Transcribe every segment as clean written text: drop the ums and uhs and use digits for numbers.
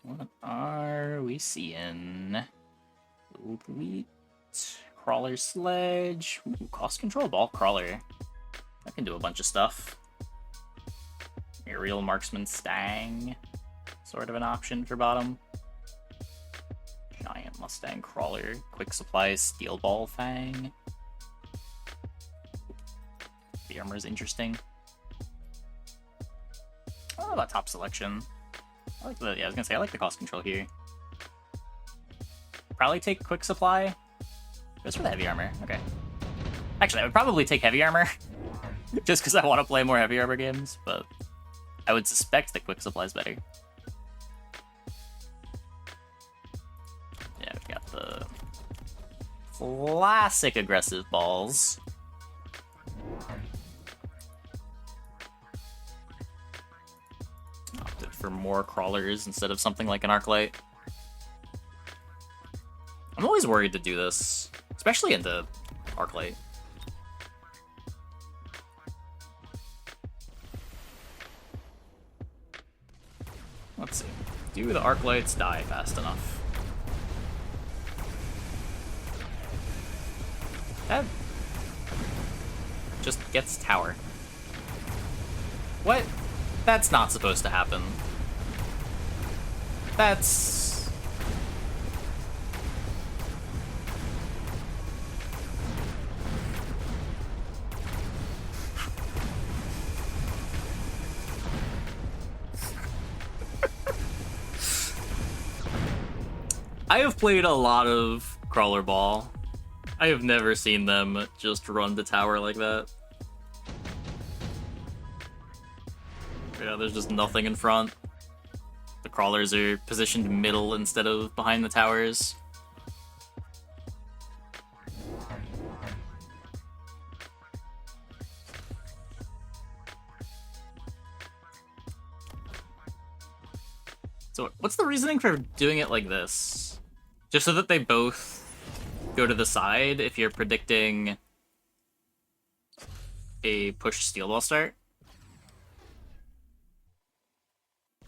What are we seeing? Elite, Crawler Sledge, ooh, cost control ball crawler. That can do a bunch of stuff. Aerial Marksman Stang, sort of an option for bottom. Giant Mustang Crawler, Quick Supplies Steel Ball Fang. The armor is interesting. Oh, that top selection. I like the, yeah, I was gonna say, I like the cost control here. Probably take Quick Supply. Goes for the heavy armor, okay. Actually, I would probably take heavy armor, just because I want to play more heavy armor games, but I would suspect that Quick Supply is better. Yeah, we've got the classic aggressive balls. Opted for more crawlers instead of something like an Arclight. I'm always worried to do this, especially into Arclight. Let's see. Do the Arclights die fast enough? That just gets tower. What? That's not supposed to happen. That's... I have played a lot of Crawler Ball. I have never seen them just run the tower like that. Yeah, there's just nothing in front. The crawlers are positioned middle instead of behind the towers. So what's the reasoning for doing it like this? Just so that they both go to the side if you're predicting a push steel ball start?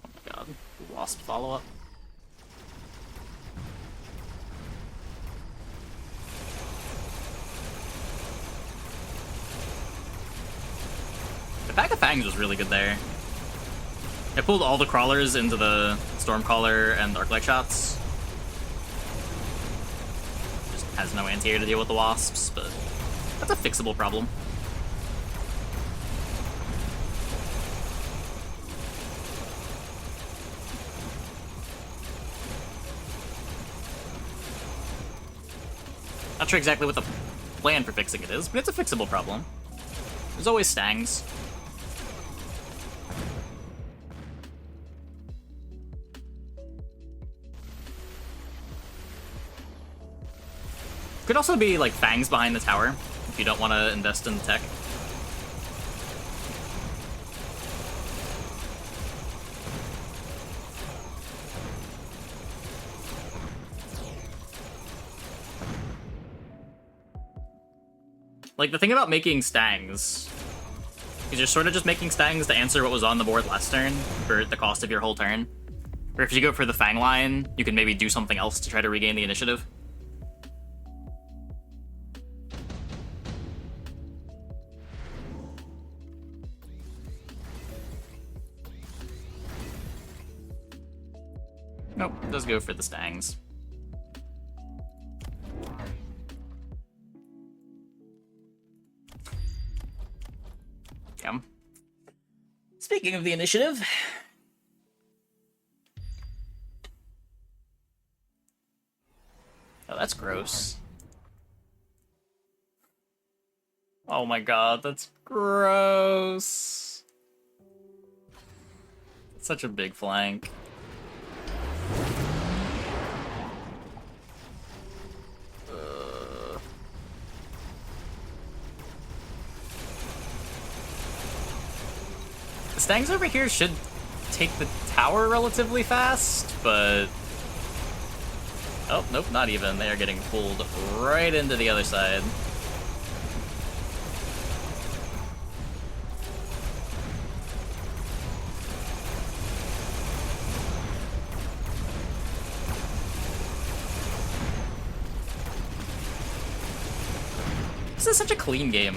Oh my god, Wasp follow-up. The pack of Fangs was really good there. I pulled all the crawlers into the Stormcaller and Arclight shots. Just has no anti-air to deal with the Wasps, but that's a fixable problem. Not sure exactly what the plan for fixing it is, but it's a fixable problem. There's always Stangs. Could also be like Fangs behind the tower if you don't want to invest in the tech. Like, the thing about making Stangs is you're sort of just making Stangs to answer what was on the board last turn for the cost of your whole turn. Or if you go for the Fang line, you can maybe do something else to try to regain the initiative. Nope, does go for the Stangs. Damn. Speaking of the initiative... Oh, that's gross. Oh my god, that's gross. It's such a big flank. The Stangs over here should take the tower relatively fast, but... Oh, nope, not even. They are getting pulled right into the other side. This is such a clean game.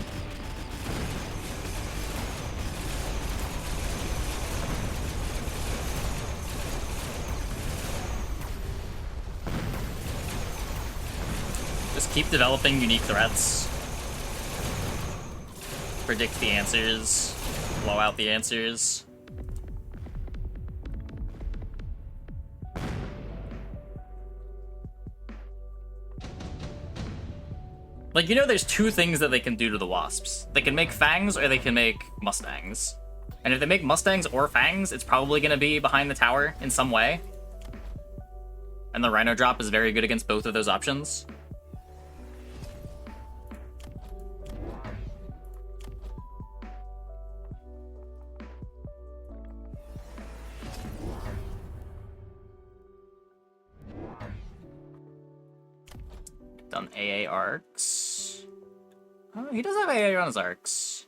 Just keep developing unique threats. Predict the answers. Blow out the answers. Like, you know, there's two things that they can do to the Wasps. They can make Fangs or they can make Mustangs. And if they make Mustangs or Fangs, it's probably going to be behind the tower in some way. And the Rhino drop is very good against both of those options. Done AA arcs. Oh, he does have AA on his arcs.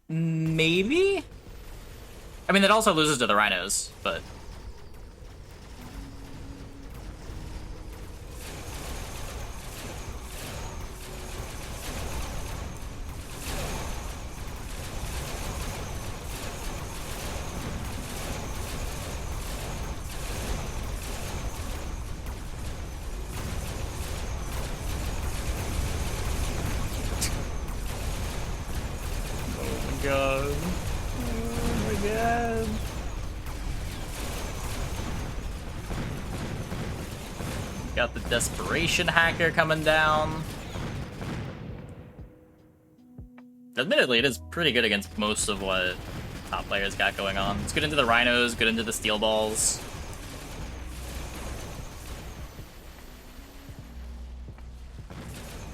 Maybe? I mean, that also loses to the Rhinos, but... God. Oh my god. Got the Desperation Hacker coming down. Admittedly, it is pretty good against most of what top players got going on. It's good into the Rhinos, good into the Steel Balls.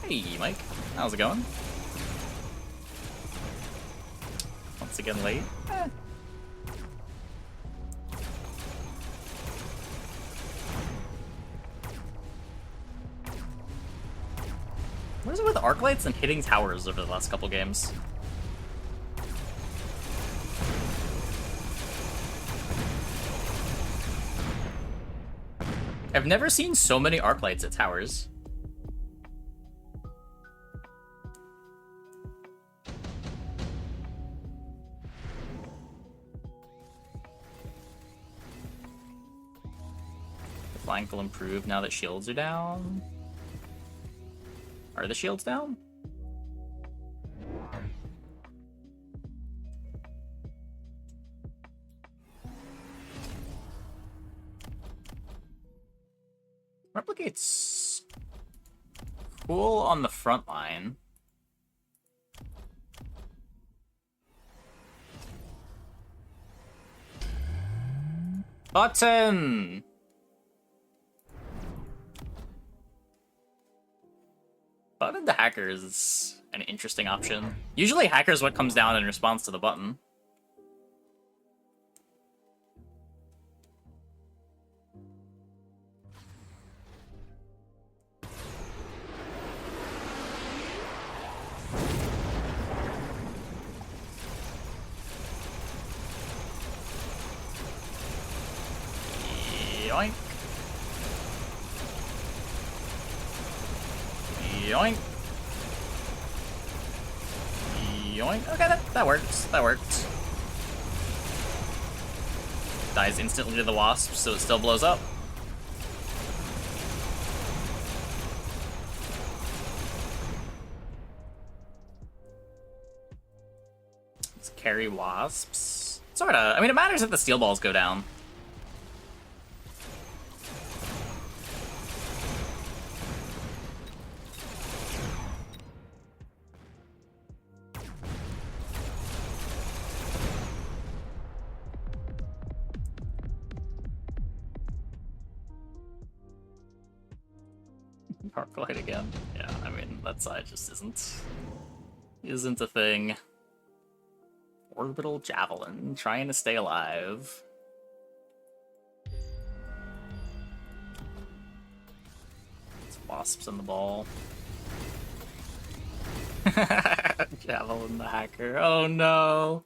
Hey, Mike. How's it going? Once again late. What is it with arc lights and hitting towers over the last couple games? I've never seen so many arc lights at towers. Flank will improve now that shields are down. Are the shields down? Replicate's cool on the front line. Button! Button to Hacker is an interesting option. Usually Hacker is what comes down in response to the button. Yoink. Yoink. Yoink. Okay, that works. That worked. Dies instantly to the wasp, so it still blows up. Let's carry wasps. Sorta. I mean, it matters if the steel balls go down. Arclight again. Yeah, I mean, that side just isn't a thing. Orbital Javelin, trying to stay alive. It's wasps in the ball. Javelin the hacker. Oh no!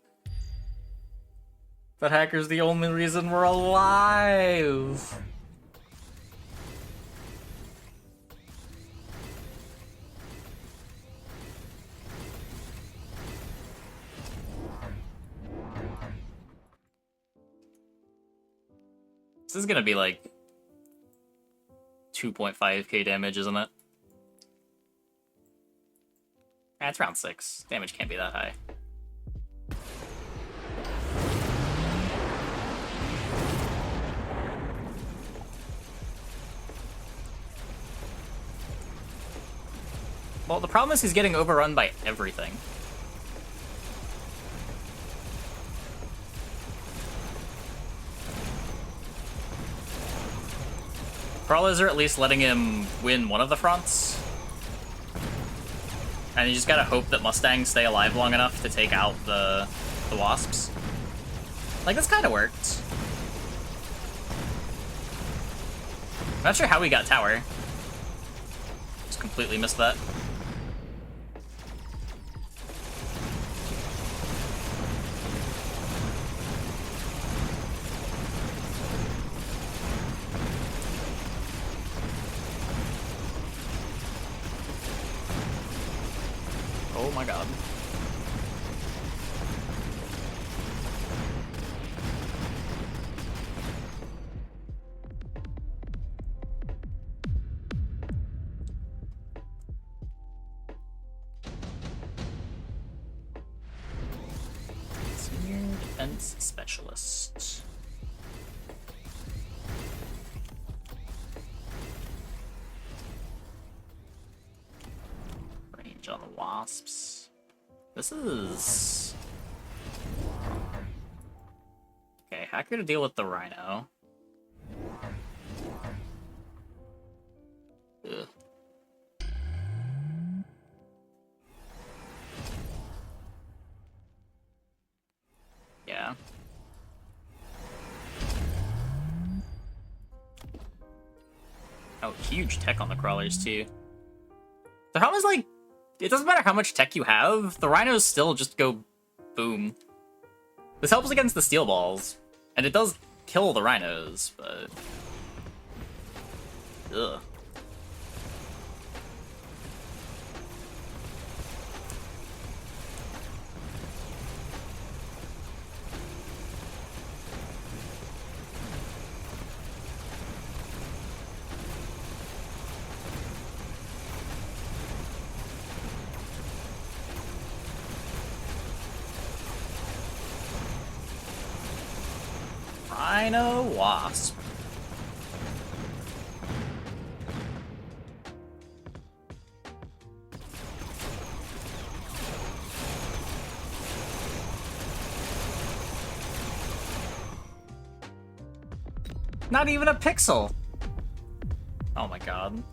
That hacker's the only reason we're alive! This is gonna be like 2.5k damage, isn't it? It's round 6. Damage can't be that high. Well, the problem is he's getting overrun by everything. Crawlers are at least letting him win one of the fronts. And you just gotta hope that Mustangs stay alive long enough to take out the Wasps. Like, this kinda worked. I'm not sure how we got tower. Just completely missed that. Oh my god. Senior Defense Specialist. Range on the Wasps. This is... Okay, Hacker to deal with the Rhino. Ugh. Yeah. Oh, huge tech on the crawlers, too. The problem is, like, it doesn't matter how much tech you have, the Rhinos still just go boom. This helps against the steel balls, and it does kill the Rhinos, but... Ugh. Rhino Wasp. Not even a pixel. Oh my god.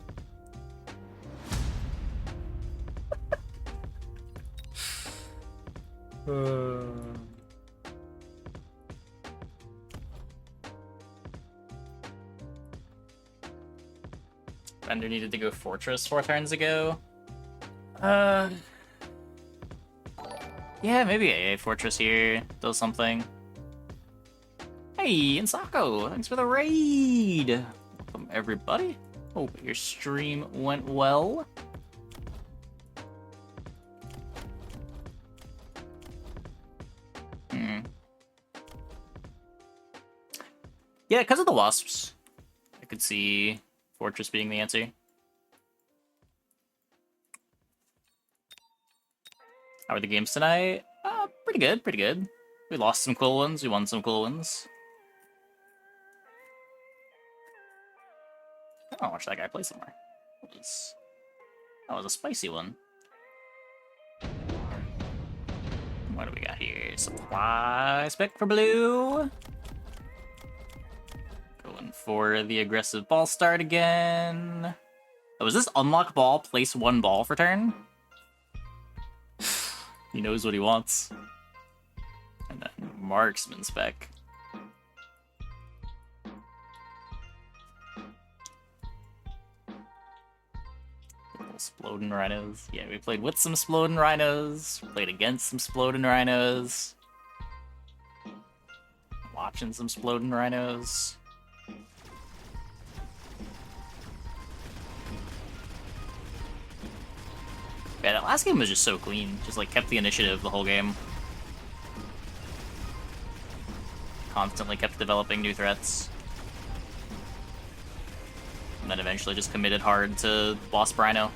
Bender needed to go Fortress 4 turns ago. Yeah, maybe AA Fortress here does something. Hey, Insako, thanks for the raid. Welcome, everybody. Hope your stream went well. Yeah, because of the Wasps, I could see Fortress being the answer. How are the games tonight? Pretty good, pretty good. We lost some cool ones, we won some cool ones. I want to watch that guy play somewhere. That was a spicy one. What do we got here? Supply spec for blue. Going for the aggressive ball start again. Oh, is this unlock ball, place 1 ball for turn? He knows what he wants. And then marksman spec. Splodin Rhinos. Yeah, we played with some Splodin Rhinos. Played against some Splodin Rhinos. Watching some Splodin Rhinos. Yeah, that last game was just so clean. Just like kept the initiative the whole game. Constantly kept developing new threats. and then eventually just committed hard to Wasp Rhino.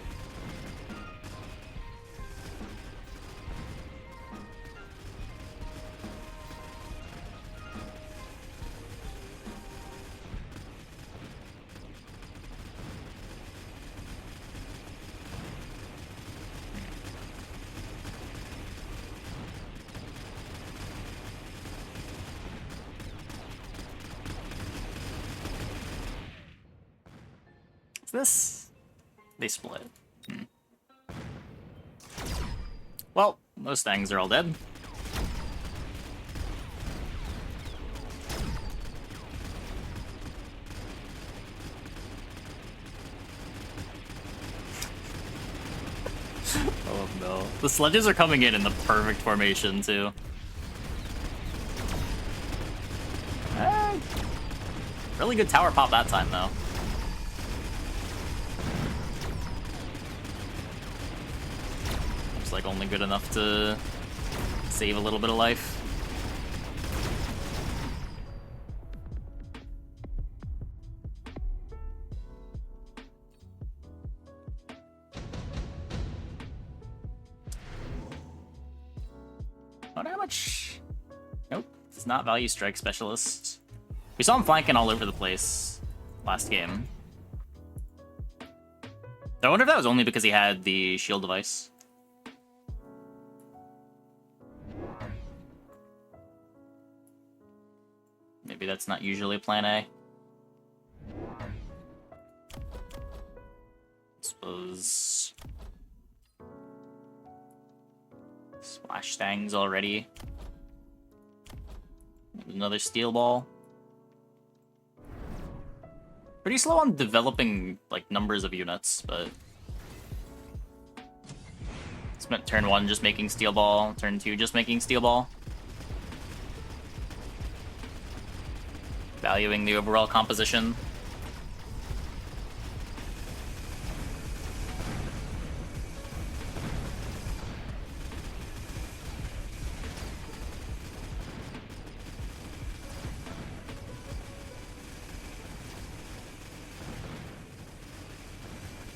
This? They split. Well, those things are all dead. Oh no. The sledges are coming in the perfect formation, too. Really good tower pop that time, though. Like only good enough to save a little bit of life. I wonder how much... Nope, it's not value strike specialist. We saw him flanking all over the place last game. I wonder if that was only because he had the shield device. Maybe that's not usually plan A. Suppose... Splash Stangs already. Another Steel Ball. Pretty slow on developing, like, numbers of units, but... Spent turn 1 just making Steel Ball, turn 2 just making Steel Ball. Valuing the overall composition.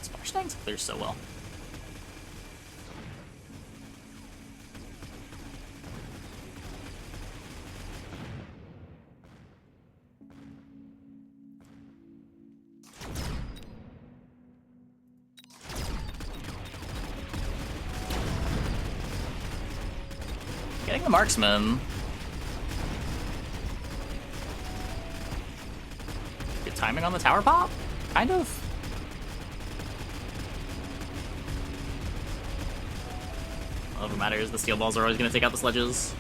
Splash Tanks clear so well. Getting the marksman. Good timing on the tower pop? Kind of. All that matters, the steel balls are always going to take out the sledges.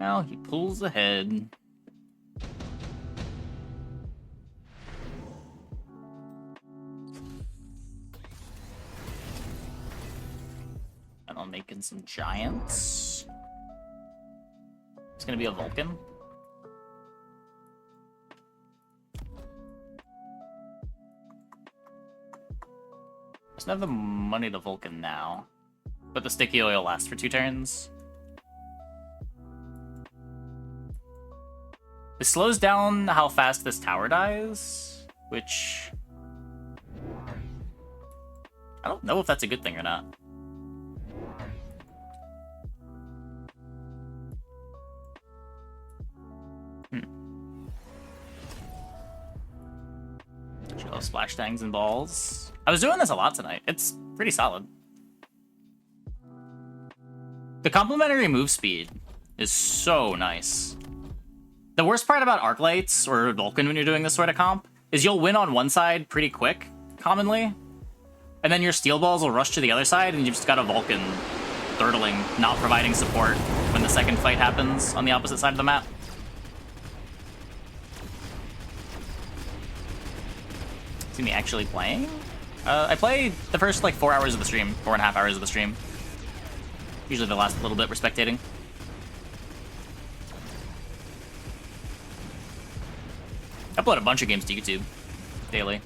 Now he pulls ahead. And I'm making some giants. It's gonna be a Vulcan. Doesn't have the money to Vulcan now, but the sticky oil lasts for 2 turns. This slows down how fast this tower dies, which... I don't know if that's a good thing or not. Chill, splash tangs and balls. I was doing this a lot tonight. It's pretty solid. The complementary move speed is so nice. The worst part about Arclights or Vulcan when you're doing this sort of comp is you'll win on one side pretty quick, commonly, and then your steel balls will rush to the other side and you've just got a Vulcan thirtling, not providing support when the second fight happens on the opposite side of the map. See me actually playing? I play the first like 4 hours of the stream, 4.5 hours of the stream. Usually the last little bit we're spectating. upload a bunch of games to YouTube daily.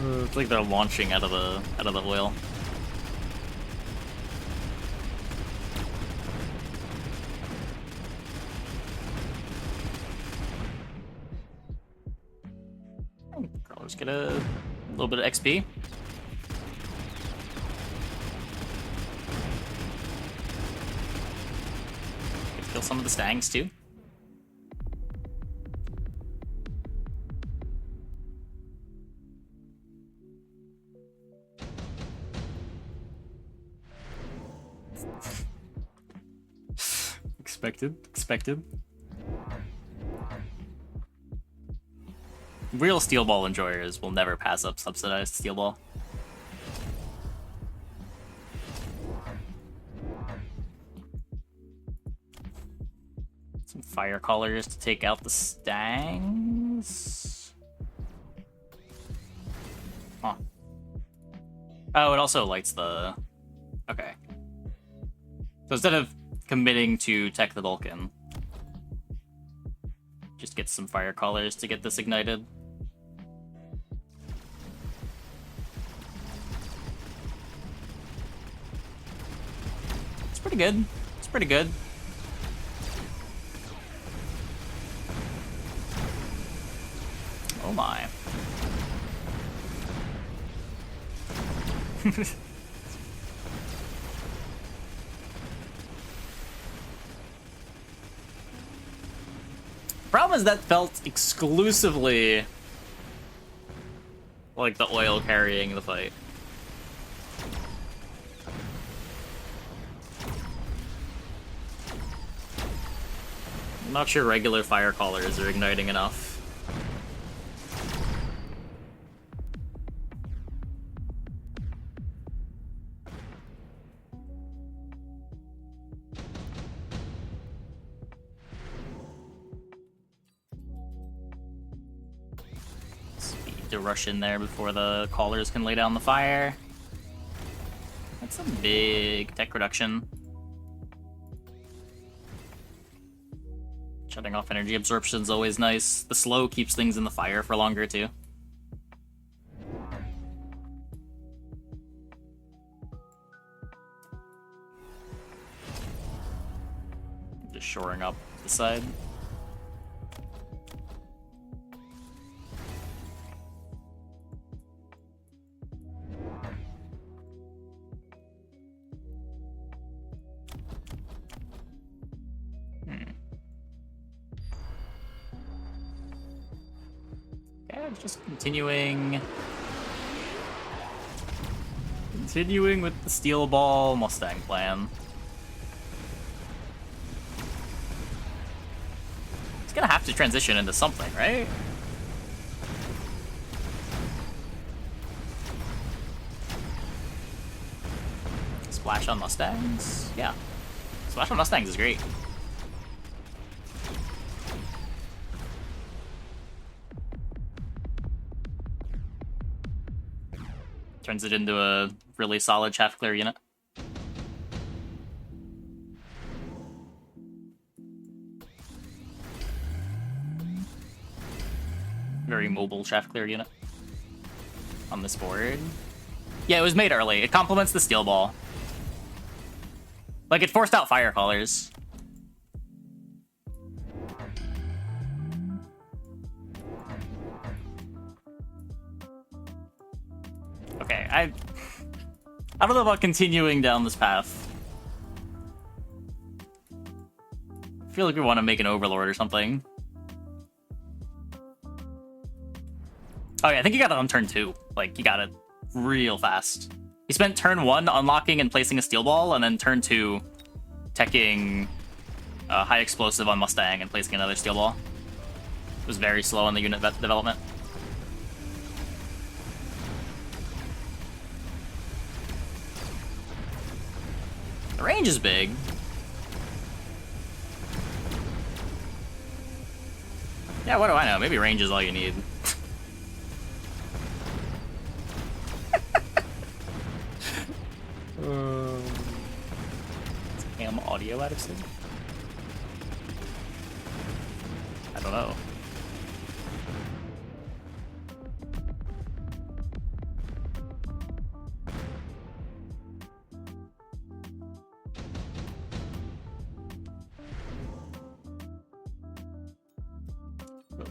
It's like they're launching out of the oil. Let's get a little bit of XP. Let's kill some of the stangs too. Expected. Real steel ball enjoyers will never pass up subsidized steel ball. Some fire collars to take out the stangs. Huh. Oh, it also lights the... Okay. So instead of committing to tech the Vulcan, just get some fire collars to get this ignited. It's pretty good. It's pretty good. Oh my. Problem is that felt exclusively like the oil carrying the fight. I'm not sure regular fire collars are igniting enough. To rush in there before the collars can lay down the fire. That's a big tech reduction. Shutting off energy absorption is always nice. The slow keeps things in the fire for longer too. Just shoring up the side. Just continuing with the steel ball Mustang plan. It's gonna have to transition into something, right? Splash on Mustangs? Yeah. Splash on Mustangs is great. Turns it into a really solid chaff clear unit. Very mobile chaff clear unit on this board. Yeah, it was made early. It complements the steel ball. Like, it forced out fire collars. Okay, I don't know about continuing down this path. I feel like we want to make an Overlord or something. Oh yeah, I think you got it on turn 2. Like, you got it real fast. He spent turn 1 unlocking and placing a steel ball, and then turn 2 teching high explosive on Mustang and placing another steel ball. It was very slow on the unit development. The range is big. Yeah, what do I know? Maybe range is all you need. Is cam audio out of sync? I don't know.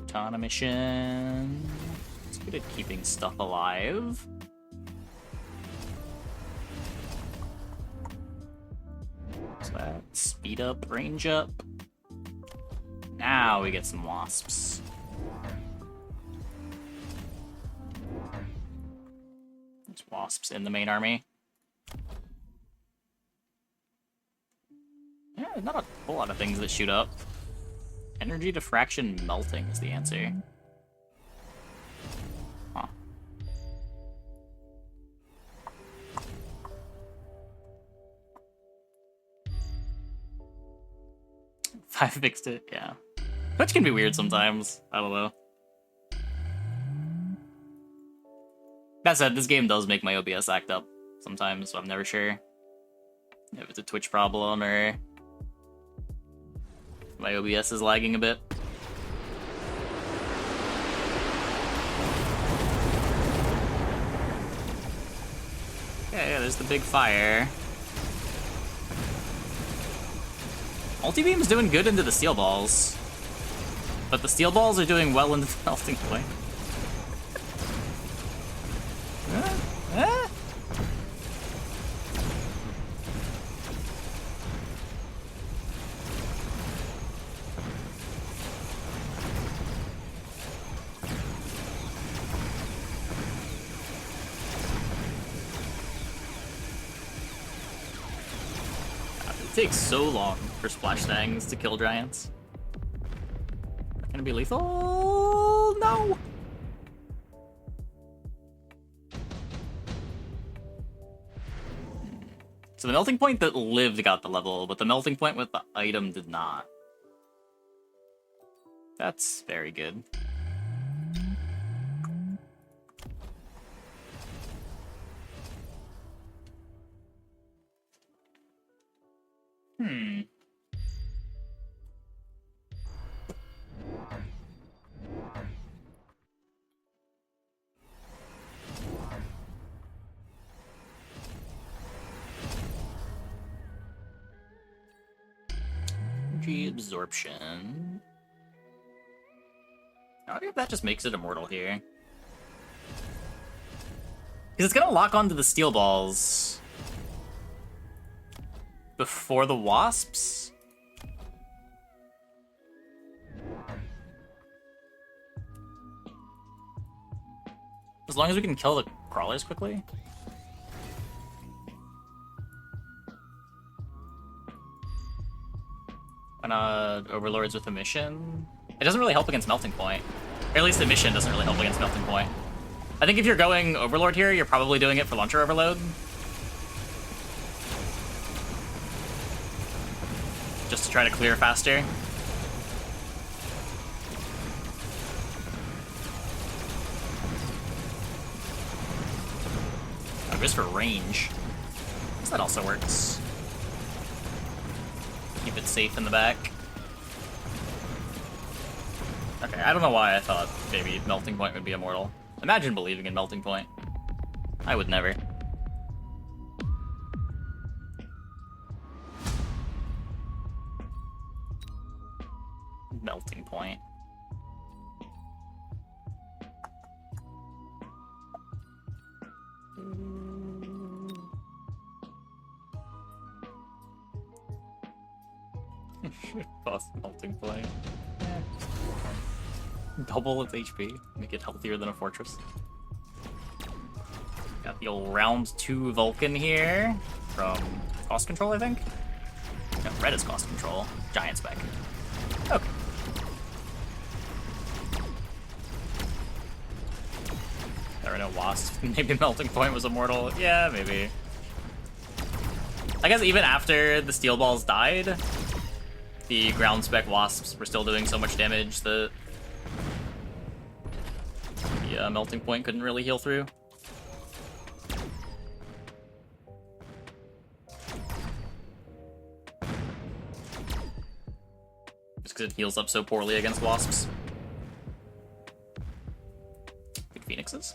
Domination. It's good at keeping stuff alive. So that speed up, range up. Now we get some wasps. There's wasps in the main army. Yeah, not a whole lot of things that shoot up. Energy diffraction melting is the answer. Huh. 5 fixed it, yeah. Which can be weird sometimes. I don't know. That said, this game does make my OBS act up sometimes, so I'm never sure if it's a Twitch problem or my OBS is lagging a bit. Okay, yeah, there's the big fire. Multi-beam's doing good into the steel balls, but the steel balls are doing well into the melting point. It takes so long for splash stangs to kill giants. Gonna be lethal? No! So the melting point that lived got the level, but the melting point with the item did not. That's very good. Energy absorption. I wonder if that just makes it immortal here. Because it's gonna lock onto the steel balls before the wasps. As long as we can kill the crawlers quickly. And Overlords with a mission. It doesn't really help against melting point. Or at least the mission doesn't really help against melting point. I think if you're going Overlord here, you're probably doing it for launcher overload. Just to try to clear faster. Oh, just for range. I guess that also works. Keep it safe in the back. Okay, I don't know why I thought maybe melting point would be immortal. Imagine believing in melting point. I would never. Melting point. Boss melting point. Double its HP. Make it healthier than a fortress. Got the old round 2 Vulcan here from cost control, I think. No, red is cost control. Giant spec. Okay. There are no wasps. Maybe melting point was immortal. Yeah, maybe. I guess even after the steel balls died, the ground spec wasps were still doing so much damage that Yeah, melting point couldn't really heal through. Just because it heals up so poorly against wasps. Good phoenixes.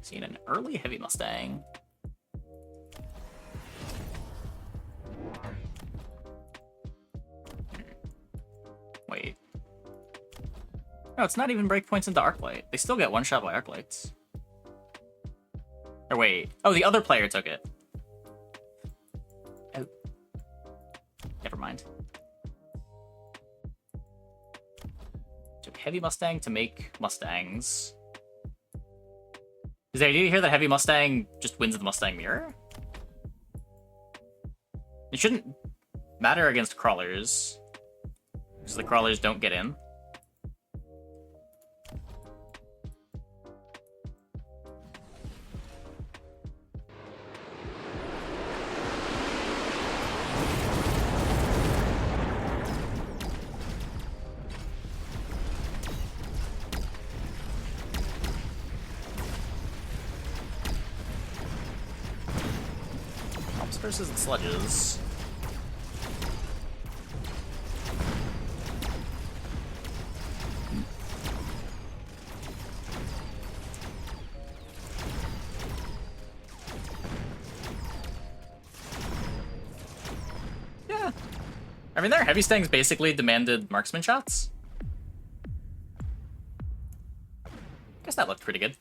Seeing an early heavy Mustang. Wait. No, it's not even breakpoints into Arclight. They still get one shot by Arclights. Or wait. Oh, the other player took it. Oh. Never mind. Took heavy Mustang to make Mustangs. Is the idea here that heavy Mustang just wins the Mustang mirror? It shouldn't matter against crawlers, because the crawlers don't get in. Versus the sludges. Yeah. I mean, their heavy stangs basically demanded marksman shots. Guess that looked pretty good.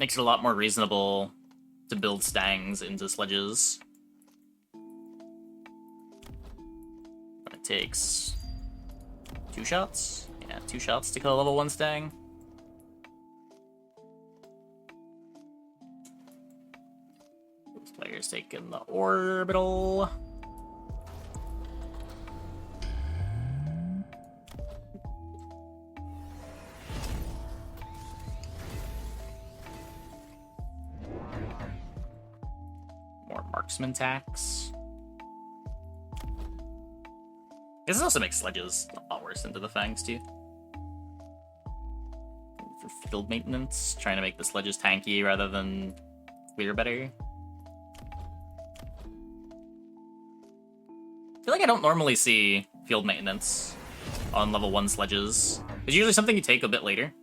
Makes it a lot more reasonable to build stangs into sledges. But it takes 2 shots? Yeah, 2 shots to kill a level 1 stang. This player's taking the orbital. Marksman tax. This also makes sledges a lot worse into the fangs too. For field maintenance, trying to make the sledges tanky rather than clear better. I feel like I don't normally see field maintenance on level 1 sledges. It's usually something you take a bit later.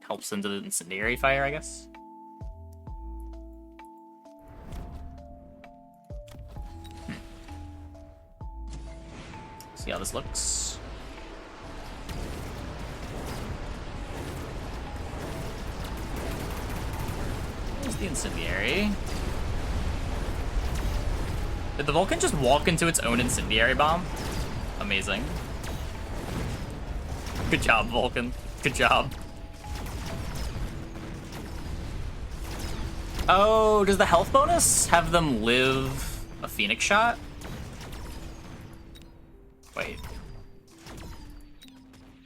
Helps into the incendiary fire, I guess. See how this looks. There's the incendiary. Did the Vulcan just walk into its own incendiary bomb? Amazing. Good job, Vulcan. Good job. Oh, does the health bonus have them live a Phoenix shot? Wait.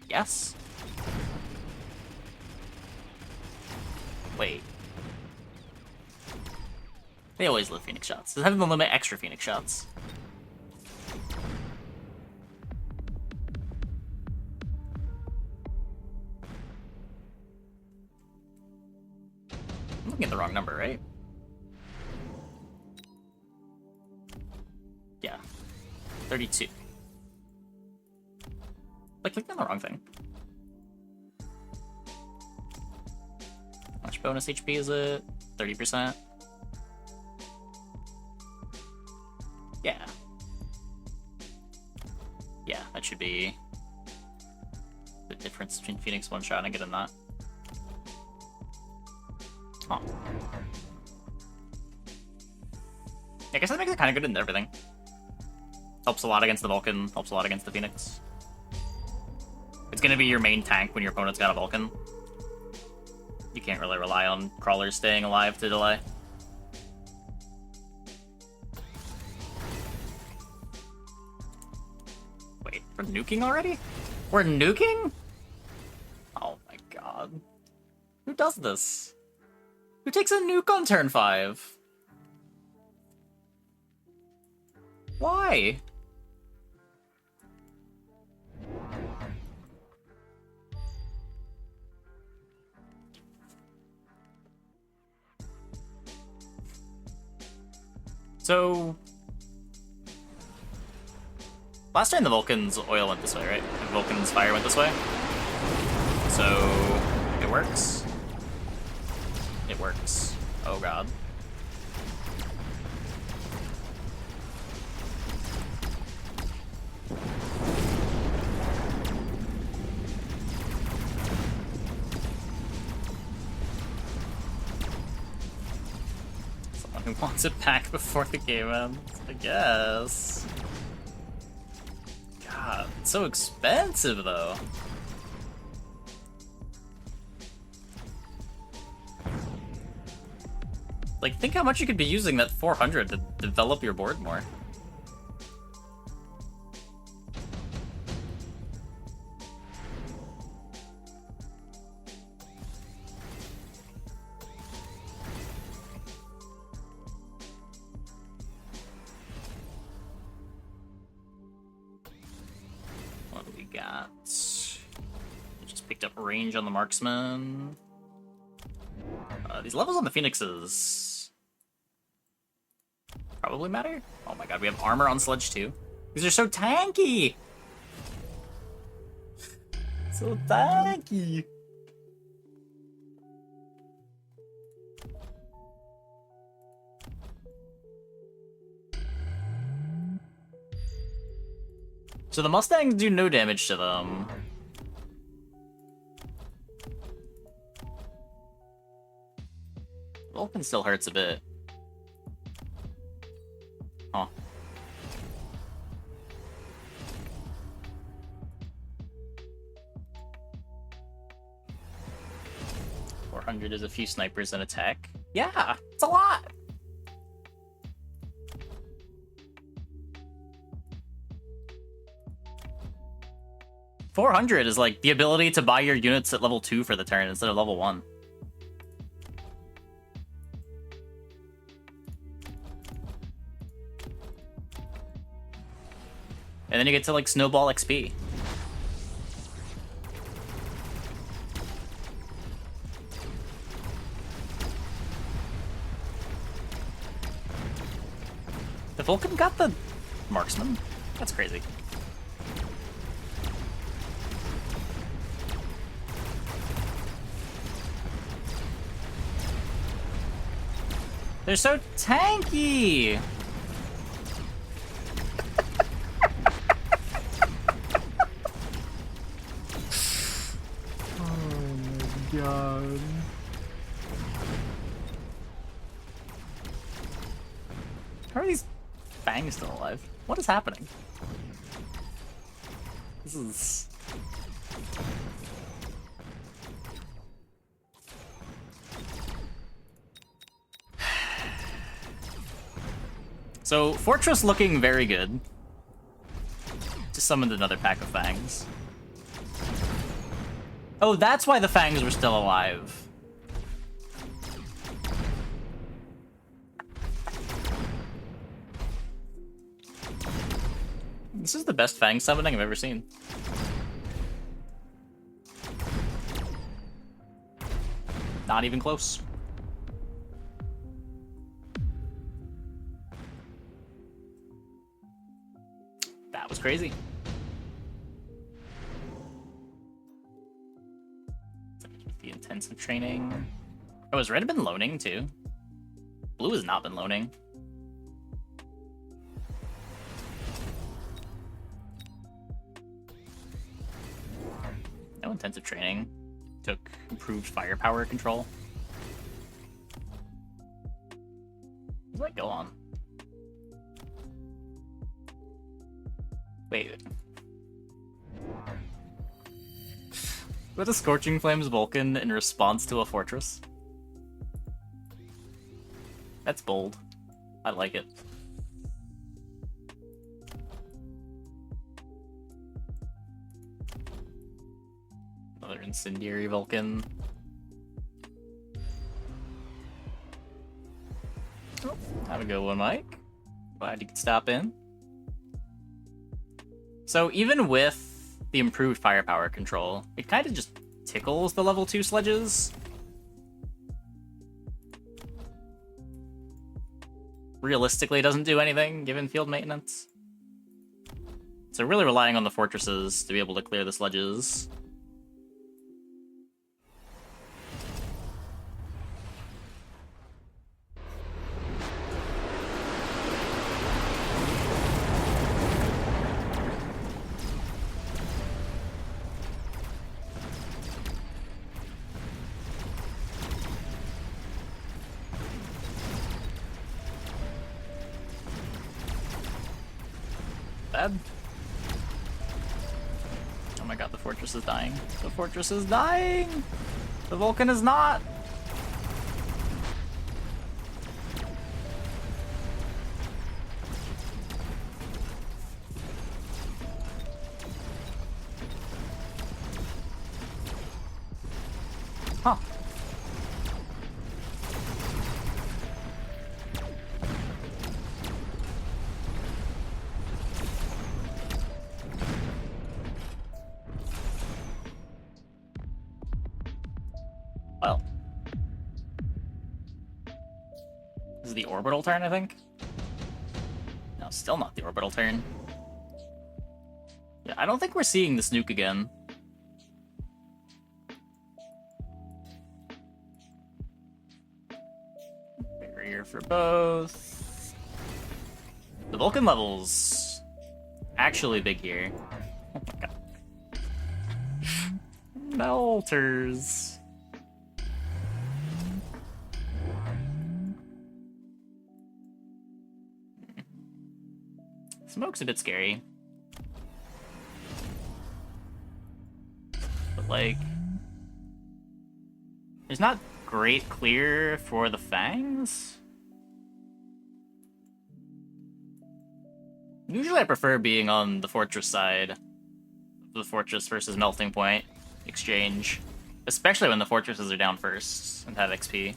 Yes? Wait. They always live Phoenix shots. Does it have them limit extra Phoenix shots? I'm looking at the wrong number, right? Yeah. 32. I clicked on the wrong thing. How much bonus HP is it? 30%? Yeah. Yeah, that should be the difference between Phoenix one-shot and getting that. Oh. I guess that makes it kind of good in everything. Helps a lot against the Vulcan, helps a lot against the Phoenix. It's gonna be your main tank when your opponent's got a Vulcan. You can't really rely on crawlers staying alive to delay. We're nuking already? We're nuking? Oh my god. Who does this? Who takes a nuke on turn 5? Why? So... last turn the Vulcan's oil went this way, right? And Vulcan's fire went this way. So... it works. It works. Oh god. Someone who wants it back before the game ends, I guess. God, it's so expensive though. Like, think how much you could be using that 400 to develop your board more. What do we got? Just picked up range on the marksman. These levels on the Phoenixes probably matter. Oh my god, we have armor on Sledge too. These are so tanky! So tanky! So the Mustangs do no damage to them. Vulcan still hurts a bit. Huh. $400 is a few snipers and attack. Yeah, it's a lot! $400 is like the ability to buy your units at level 2 for the turn instead of level 1. And then you get to, like, snowball XP. The Vulcan got the marksman? That's crazy. They're so tanky! God. How are these fangs still alive? What is happening? This is... So, Fortress looking very good. Just summoned another pack of fangs. Oh, that's why the fangs were still alive. This is the best fang summoning I've ever seen. Not even close. That was crazy. The intensive training. Oh, has red been loaning too? Blue has not been loaning. No intensive training. Took improved firepower control. What does that go on? Wait. What a Scorching Flames Vulcan in response to a fortress? That's bold. I like it. Another Incendiary Vulcan. Oh, have a good one, Mike. Glad you could stop in. So even with the improved firepower control, it kind of just tickles the level 2 sledges. Realistically, it doesn't do anything given field maintenance. So really relying on the fortresses to be able to clear the sledges. Bad. Oh my god, the fortress is dying. The fortress is dying! The Vulcan is not! Huh. Well. This is the orbital turn, I think? No, still not the orbital turn. Yeah, I don't think we're seeing this nuke again. Barrier for both. The Vulcan level's actually big here. Oh my god. Melters. Smoke's a bit scary. But, like, there's not great clear for the fangs. Usually I prefer being on the fortress side of the fortress versus melting point exchange. Especially when the fortresses are down first and have XP.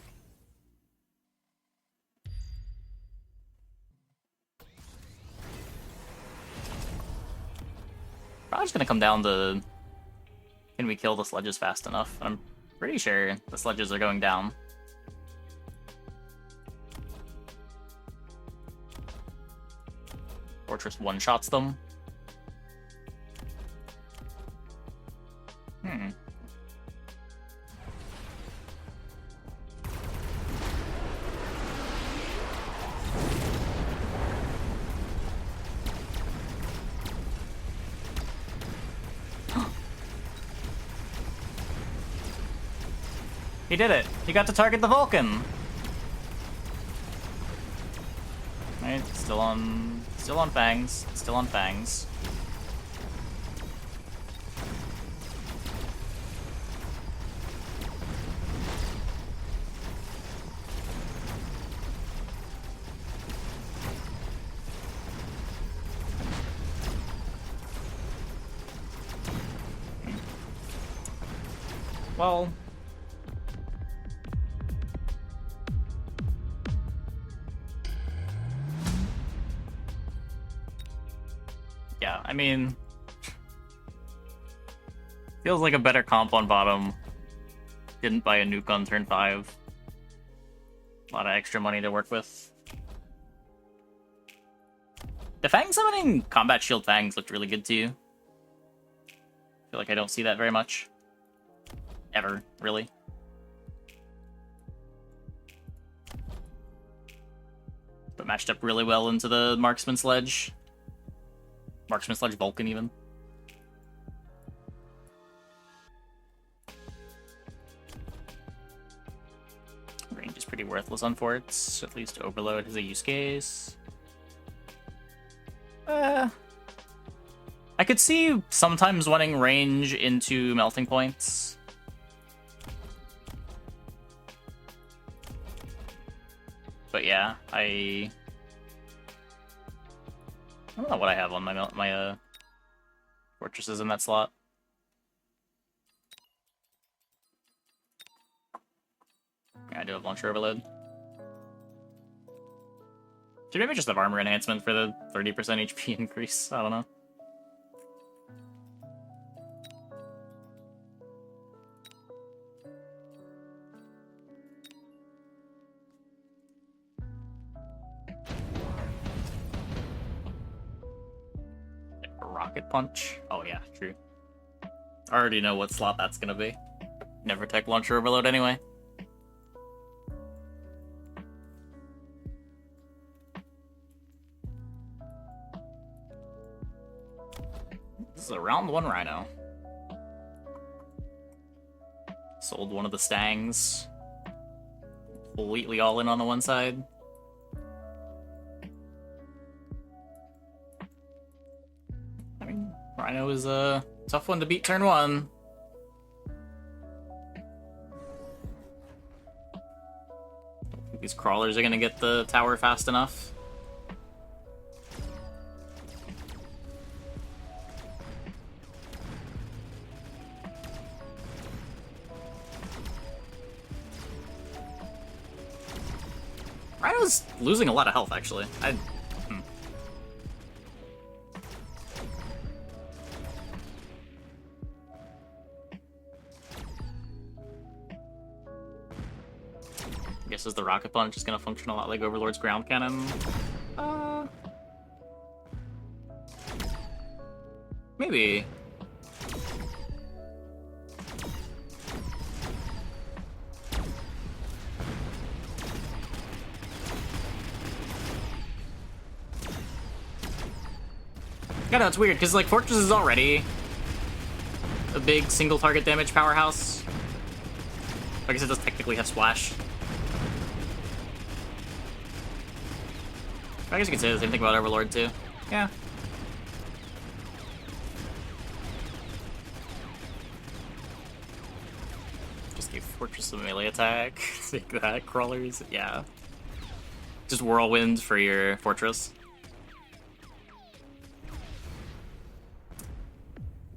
Probably just gonna come down to, can we kill the sledges fast enough? I'm pretty sure the sledges are going down. Fortress one-shots them. He did it! He got to target the Vulcan! Right, still on fangs. Still on fangs. Well, yeah, I mean, feels like a better comp on bottom. Didn't buy a nuke on turn 5. A lot of extra money to work with. The Fang summoning combat shield Fangs looked really good too. I feel like I don't see that very much. Ever, really. But matched up really well into the Marksman Sledge. Marksman Sledge Vulcan, even. Range is pretty worthless on forts. At least Overlord has a use case. I could see sometimes wanting range into melting points. But yeah, I don't know what I have on my fortresses in that slot. I do have launcher overload. Should maybe just have armor enhancement for the 30% HP increase. I don't know. Rocket punch. Oh yeah, true. I already know what slot that's gonna be. Never tech launcher overload anyway. This is a round 1 Rhino. Sold one of the Stangs. Completely all in on the one side. I mean, Rhino is a tough one to beat turn 1. Don't think these crawlers are gonna get the tower fast enough. Rhino's losing a lot of health, actually. Guess is the rocket punch is gonna function a lot like Overlord's ground cannon. Maybe. Yeah, no, it's weird, because, like, Fortress is already a big single target damage powerhouse. I guess it does technically have Splash. I guess you could say the same thing about Overlord, too. Yeah. Just give Fortress a melee attack. Take that, crawlers. Yeah. Just Whirlwind for your Fortress.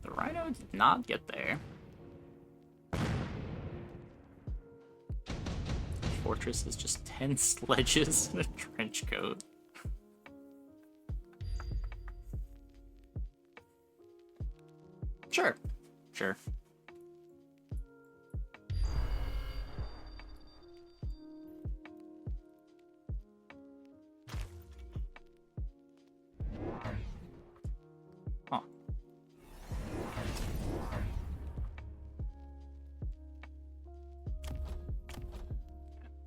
The Rhino did not get there. Fortress is just 10 sledges and a trench coat. Sure. Sure. Huh.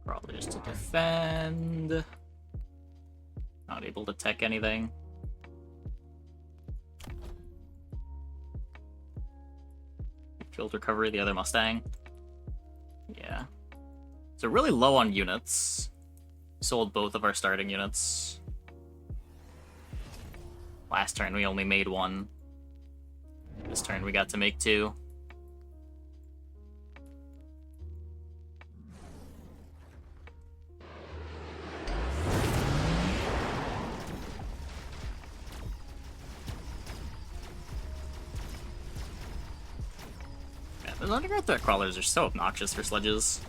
Probably just to defend. Not able to tech anything. Field recovery, the other Mustang. Yeah. So really low on units. Sold both of our starting units. Last turn we only made 1. This turn we got to make 2. The underground threat crawlers are so obnoxious for sledges.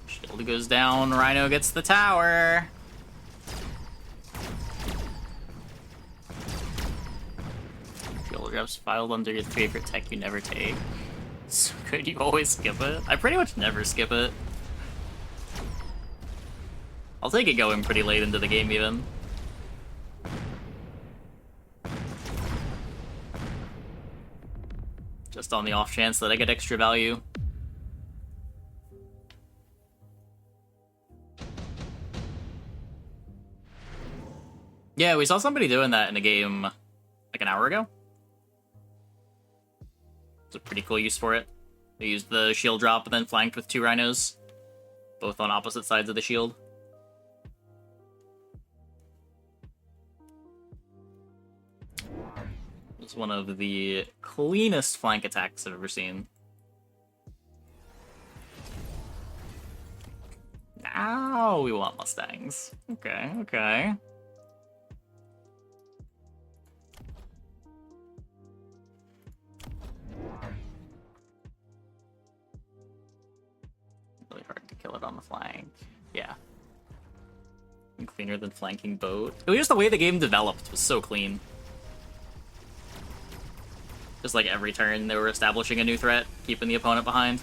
Shield goes down, Rhino gets the tower. Shield drops filed under your favorite tech you never take. So good, you always skip it. I pretty much never skip it. I'll take it going pretty late into the game, even. Just on the off chance that I get extra value. Yeah, we saw somebody doing that in a game like an hour ago. It's a pretty cool use for it. They used the shield drop and then flanked with 2 Rhinos, both on opposite sides of the shield. It's one of the cleanest flank attacks I've ever seen. Now we want Mustangs. Okay, okay. Really hard to kill it on the flank. Yeah. Cleaner than flanking boat. It was just the way the game developed was so clean. Just like every turn they were establishing a new threat, keeping the opponent behind.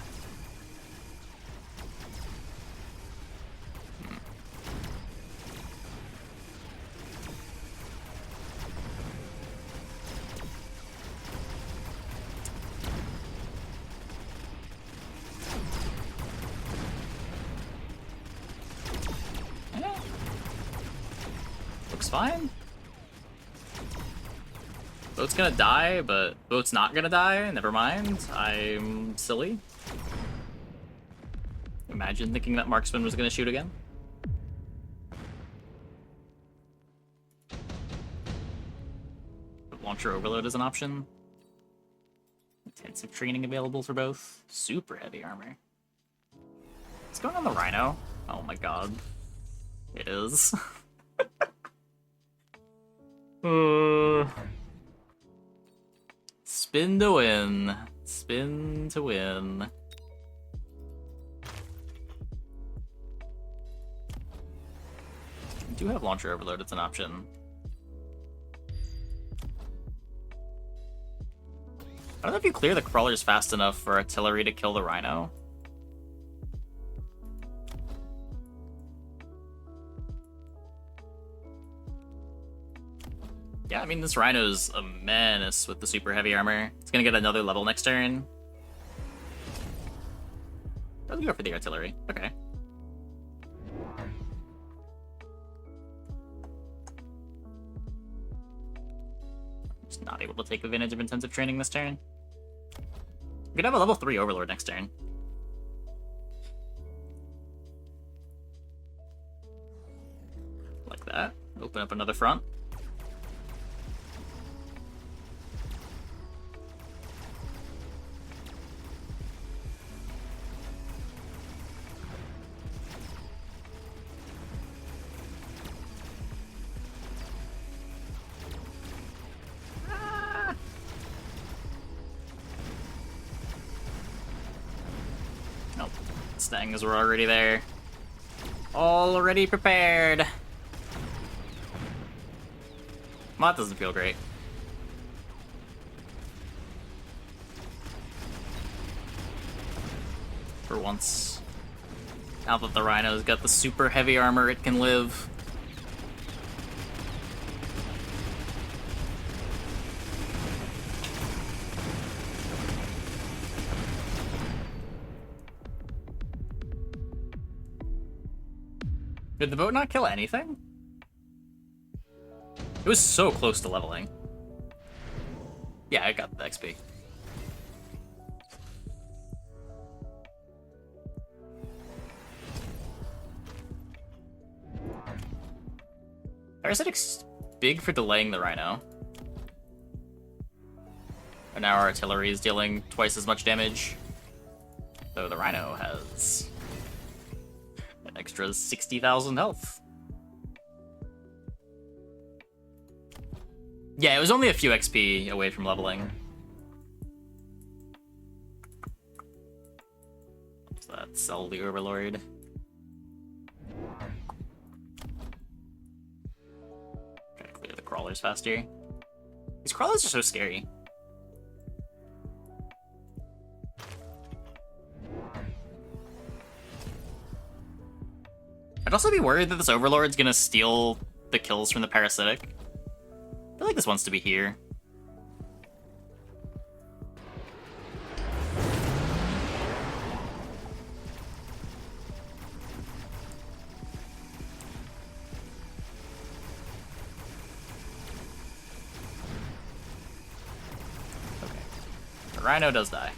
Looks fine. Boat's gonna die, but boat's not gonna die. Never mind. I'm silly. Imagine thinking that marksman was gonna shoot again. Launcher overload is an option. Intensive training available for both. Super heavy armor. What's going on the Rhino? Oh my god. It is. Spin to win. Spin to win. I do have launcher overload, it's an option. I don't know if you clear the crawlers fast enough for artillery to kill the Rhino. Yeah, I mean, this Rhino's a menace with the super heavy armor. It's gonna get another level next turn. Doesn't go for the artillery. Okay. Just not able to take advantage of intensive training this turn. We could have a level 3 Overlord next turn. Like that. Open up another front. Stangs were already there. Already prepared. Well, that doesn't feel great. For once. Now that the Rhino's got the super heavy armor, it can live. Did the boat not kill anything? It was so close to leveling. Yeah, I got the XP. Parasitic's big for delaying the Rhino. And now our artillery is dealing twice as much damage. Though the Rhino has an extra 60,000 health. Yeah, it was only a few XP away from leveling. So let's sell the Overlord. Try to clear the crawlers faster. These crawlers are so scary. I'd also be worried that this Overlord's gonna steal the kills from the Parasitic. I feel like this wants to be here. Okay. The Rhino does die.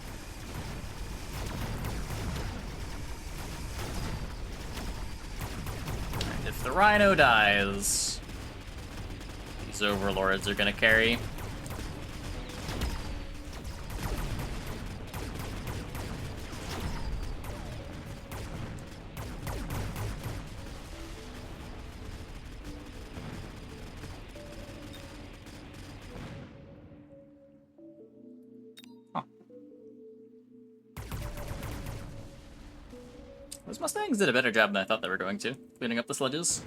And if the Rhino dies, these Overlords are gonna carry. Those Mustangs did a better job than I thought they were going to, cleaning up the sledges.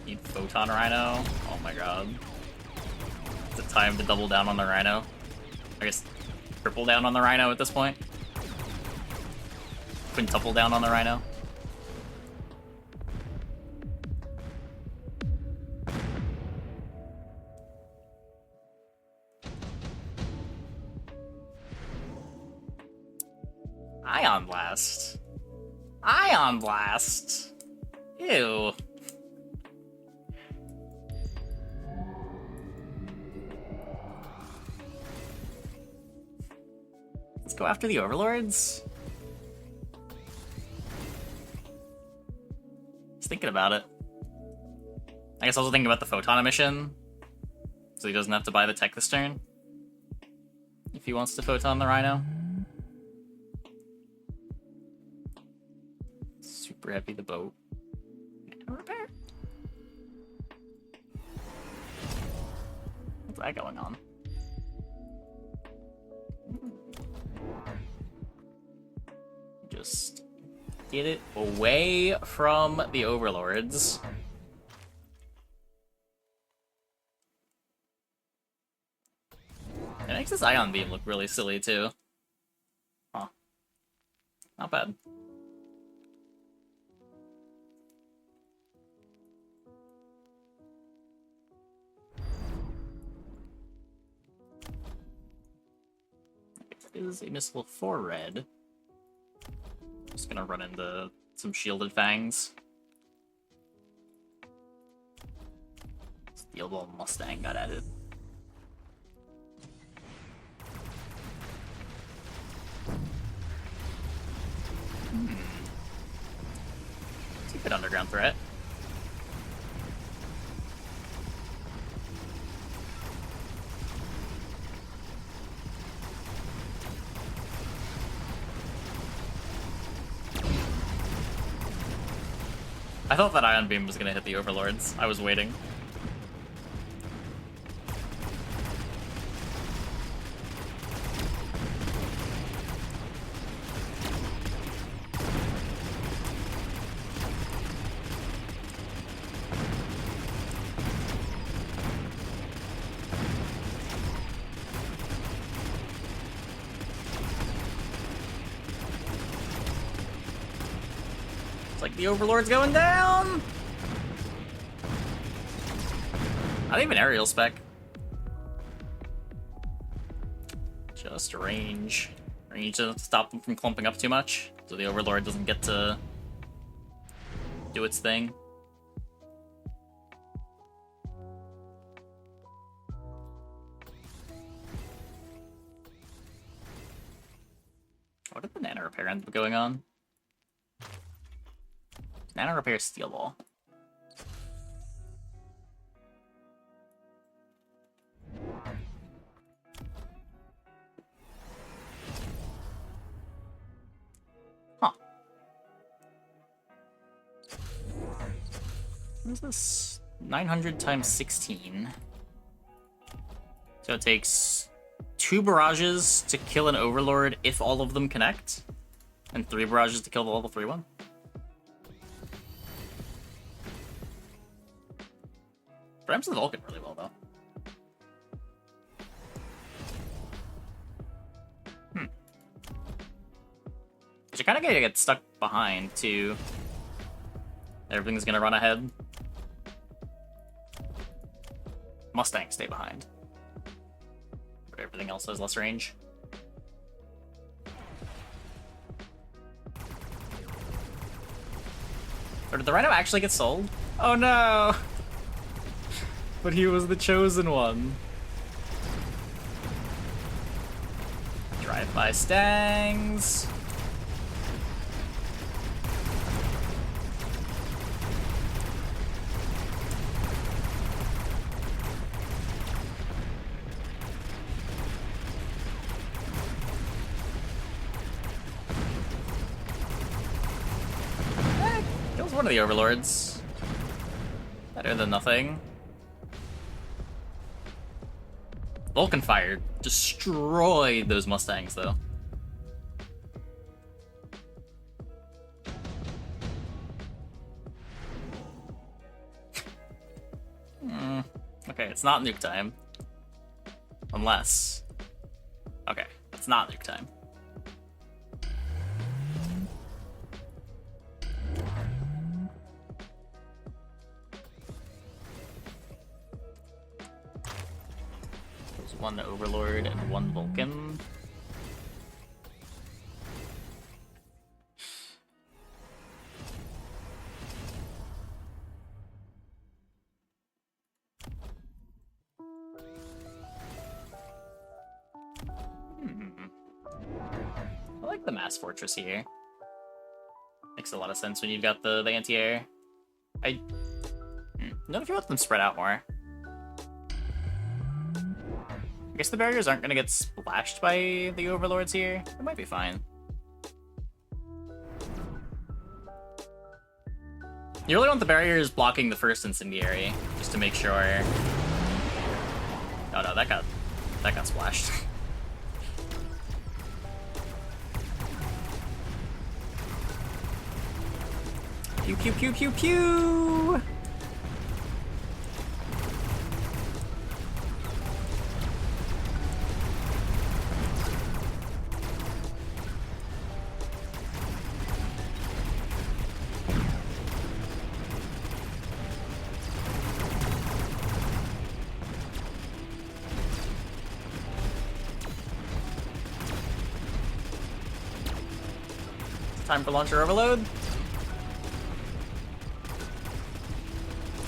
Need Photon Rhino. Oh my god. Is it time to double down on the Rhino? I guess triple down on the Rhino at this point. Quintuple down on the Rhino. Ion Blast. Ion Blast. Ew. Let's go after the Overlords. Just thinking about it. I guess also thinking about the Photon emission. So he doesn't have to buy the tech this turn. If he wants to Photon the Rhino. Super heavy the boat. And repair. What's that going on? Just get it away from the Overlords. It makes this Ion Beam look really silly too. Huh. Not bad. It is a missile for red. Just gonna run into some shielded fangs. Steel Ball Mustang got added. It's a good underground threat. I thought that Ion Beam was gonna hit the Overlords. I was waiting. Like the Overlord's going down! Not even aerial spec. Just range. Range to stop them from clumping up too much, so the Overlord doesn't get to do its thing. What did the Nano Repair end up going on? Nano Repair Steel Ball. Huh. What is this? 900 times 16. So it takes 2 barrages to kill an Overlord if all of them connect, and 3 barrages to kill the level 3 one. Frames the Vulcan really well, though. But you're kind of gonna get stuck behind, too. Everything's gonna run ahead. Mustangs stay behind. But everything else has less range. Or did the Rhino actually get sold? Oh no! But he was the chosen one. Drive-by Stangs. Kills one of the Overlords. Better than nothing. Vulcan Fire destroyed those Mustangs, though. Okay, it's not nuke time. Unless... Okay, it's not nuke time. There's one Overlord and one Vulcan. I like the Mass Fortress here. Makes a lot of sense when you've got the anti-air. Not if you let them spread out more. I guess the barriers aren't gonna get splashed by the Overlords here. It might be fine. You really want the barriers blocking the first Incendiary, just to make sure... Oh no, that got splashed. Pew pew pew pew pew! Time for launcher overload.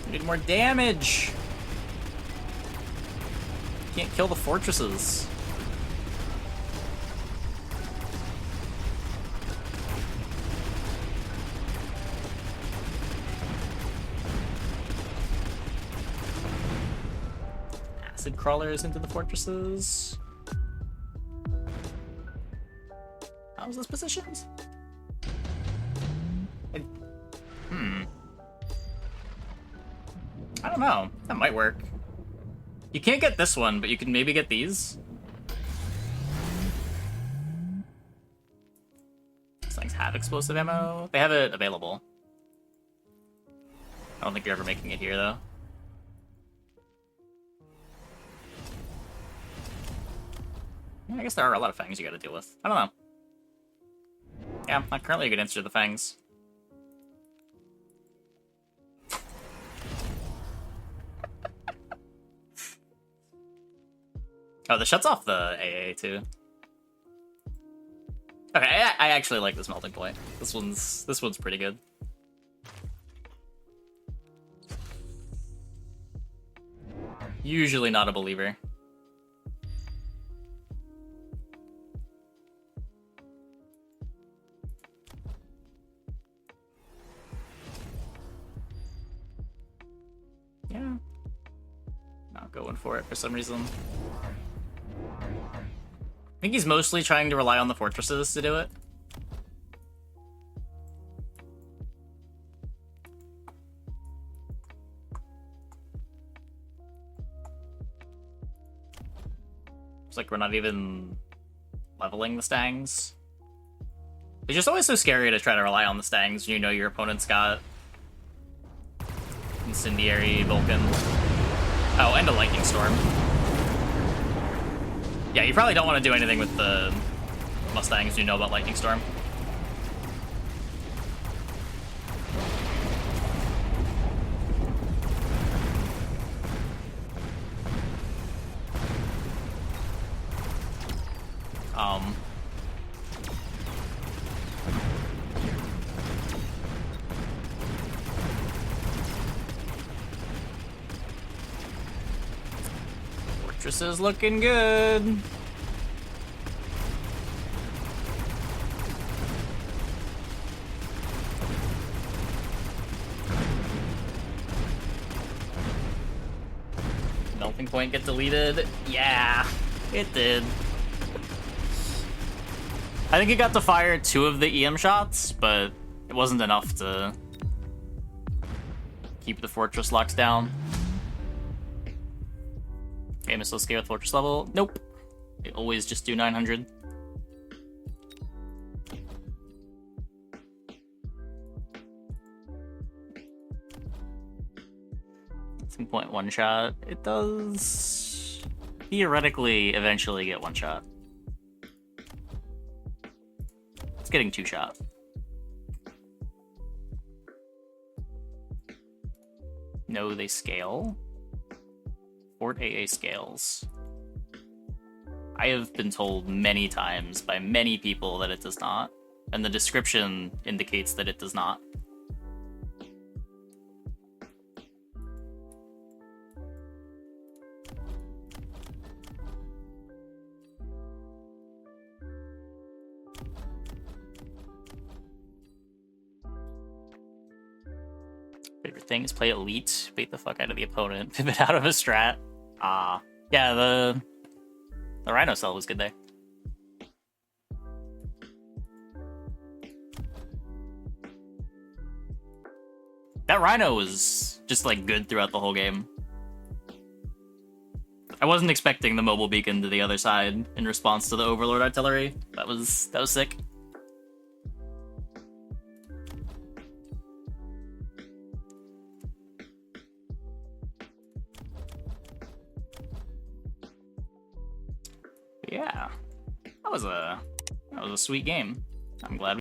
We need more damage. Can't kill the fortresses. Acid crawlers into the fortresses. How's this positioned? I don't know. That might work. You can't get this one, but you can maybe get these. These things have explosive ammo. They have it available. I don't think you're ever making it here, though. Yeah, I guess there are a lot of fangs you gotta deal with. I don't know. Yeah, not currently a good answer to the fangs. Oh, this shuts off the AA too. Okay, I actually like this melting point. This one's pretty good. Usually not a believer. Yeah. Not going for it for some reason. I think he's mostly trying to rely on the fortresses to do it. It's like we're not even leveling the Stangs. It's just always so scary to try to rely on the Stangs when you know your opponent's got Incendiary, Vulcan. Oh, and a Lightning Storm. Yeah, you probably don't want to do anything with the Mustangs you know about Lightning Storm. Fortress is looking good. Melting point get deleted. Yeah, it did. I think it got to fire 2 of the EM shots, but it wasn't enough to keep the fortress locked down. Famously scale with fortress level. Nope. They always just do 900. Point one shot. It does theoretically eventually get one shot. It's getting two shot. No, they scale. Fort AA scales. I have been told many times by many people that it does not, and the description indicates that it does not. Favorite thing is play elite, bait the fuck out of the opponent, pivot out of a strat. Yeah, the Rhino cell was good there. That Rhino was just like good throughout the whole game. I wasn't expecting the mobile beacon to the other side in response to the Overlord artillery. That was sick. Yeah, that was a sweet game. I'm glad